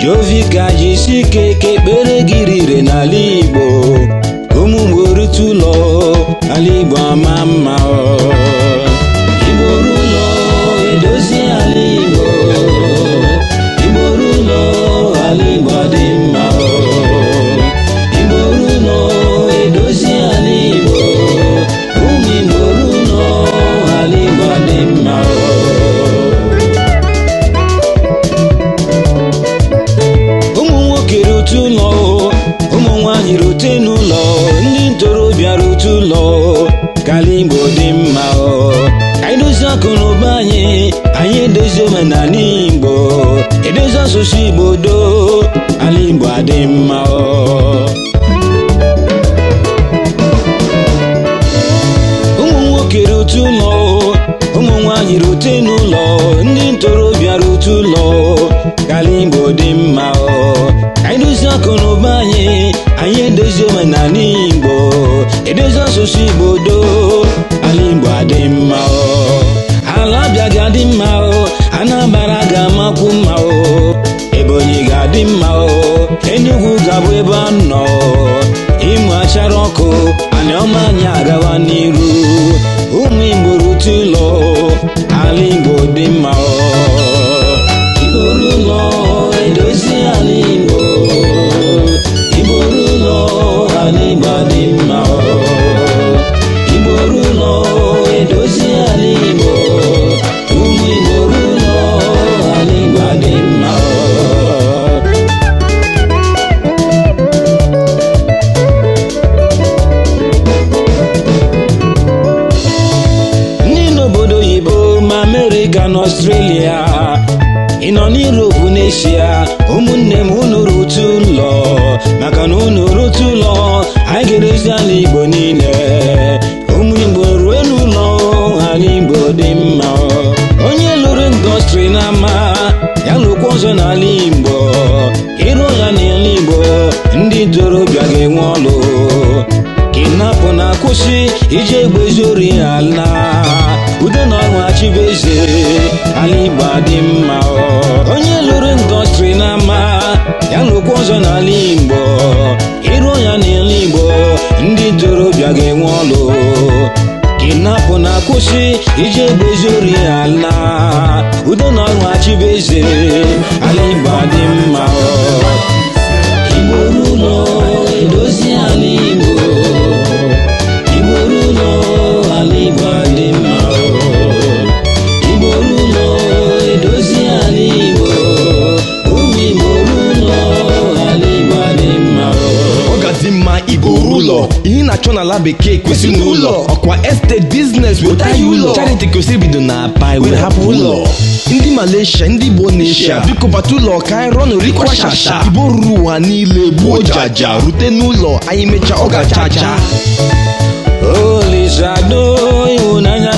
Jovika jisike kekpere girire n'ala Igbo ụmụ mgborutu ụlọ ala Igbo ama mma Igbo ụlọ edozi ala Igbo Igbo ụlọ ala Igbo dị mma Igbo ụlọ edozi ala Igbo ụmụ Igbo ụlọ ala Igbo dị mma ụlọ ụmụ nwanyị rute n'ụlọ ndị ntorobịa rute ụlọ ka ala Igbo dị mma anyị dozie akụ na ụba anyị edozi omenala Igbo edozi asụsụ Igbo doo ala Igbo adị mma ụmụ nwoke rute ụlọ ụmụ nwanyị rute n'ụlọ ndị ntorobịa rute ụlọ ka ala Igbo dị mma anyị dozie akụ na ụba anyị edozi omenala Igbo edozi asụsụ Igbo doo ala Igbo adị mma ala Abịa ga-adị mma Anambra ga-amakwu mma Ebonyi ga-adị mma Enugu ga-abụ ebe a nọ Imo achara ọkụ Aniọma anyị agawa n'iru ụmụ Igbo rute ụlọ ala Igbo dị mma Igbo ụlọ edozi ala Igbo Igbo ụlọ ala Igbo dị mma Igbo ụlọ edozi ala Igbo ụmụ Igbo ụlọ ala Igbo dị mma ndị n'obodo oyibo ma Amerịka na Ọstrelia ị nọ n'Europe n'Asia ụmụnne m unu rute ụlọ maka na unu rute ụlọ anyị ga-edozi ala Igbo niile ụmụ Igbo rue n'ụlọ ala Igbo dị mma onye lụrụ indọstrị n'ama ya lụkwa ọzọ n'ala Igbo ịrụ ya n'ala Igbo ndị ntorobịa ga-enwe ọlụ kidnapụ na-akwụsị iji egbe zori ala udo na ọrụ achịbe eze ala Igbo adị mma onye lụrụ indọstrị n'ama ya lụkwa ọzọ n'ala Igbo ịrụ ya n'ala Igbo ndị ntorobịa ga-enwe ọlụ kidnapụ na-akwụsị iji egbe zori ala udo na ọrụ achịbe eze ala Igbo adị mma Igbo ụlọ edozi ala Igbo Igbo ụlọ ala Igbo adị mma Igbo ụlọ edozi ala Igbo ụmụ Igbo ụlọ ala Igbo adị mma ọ ga-adị mma Igbo ụlọ ihe na-achọ n'ala bekee kwesịrị n'ụlọ ọkwa estate business weta ya ụlọ charity kwesịrị bido na apa were hapụ ụlọ ndị Malaysia ndị Igbo n'Asia biko bata ụlọ ka anyị rụọ n'orikwa shasha Igbo ruru ụwa niile gbuo jaja rute n'ụlọ anyị mechaa ọ ga-acha acha Olisa do ịhụnanya